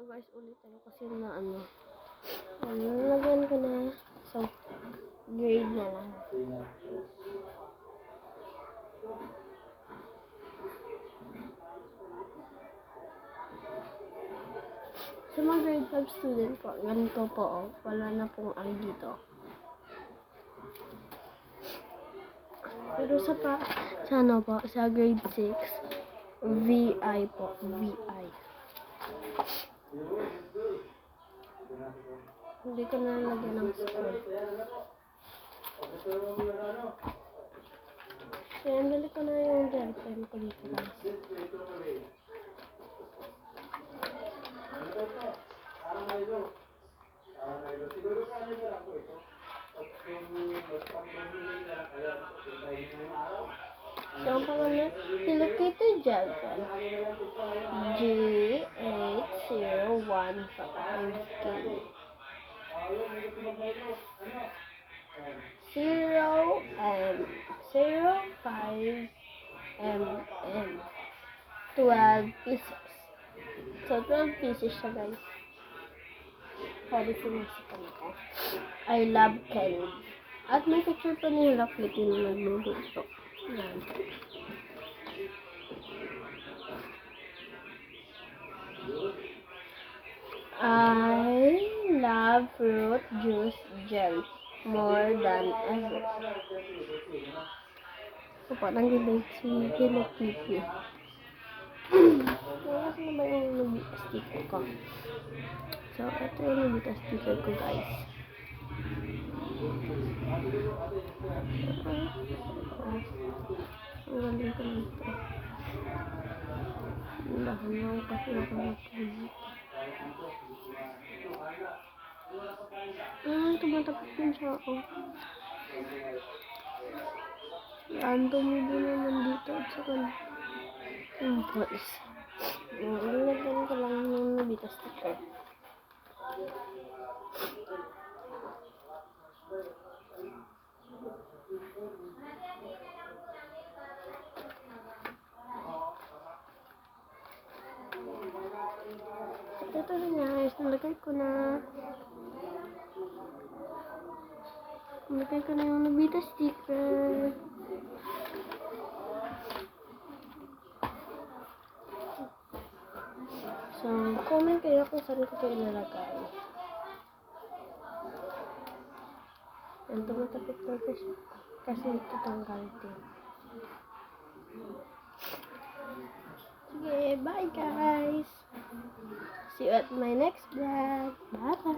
guys, ulitin ko kasi na nalagyan ko na. So, grade na lang. Sa mga grade 5 student po, ganito po, wala na pong dito. Pero sa grade 6, VI po, VI. Hindi ko na lagyan ng score. Kaya nali ko na yung gel pen ko dito guys. So, ang pangalan, Silicate Gel Pen G8015K 05 12 pieces. So, 12 pieces siya guys. Pwede sinisipan ako. I love Kelly. At may picture pa ni Hello Kitty na nagluluto. Yan. I love fruit juice gel more than ever. So, parang gilid si Hello Kitty. Kasi na ba yung sticker ko? So, ito yung sticker ko guys. Ang galing ko nito. Dahan lang kasi ako nagpulit. Tumatapos din siya ako. Random din naman dito at saka yung voice. Nilagyan ko lang ng nabita sticker. Ito na guys, nalagay ko na yung nabita sticker. So, comment kayo kung saan ko ito ilalagay. Yan, tumatapit ko kasi ito tanggal din. Sige, bye guys! See you at my next vlog. Bye!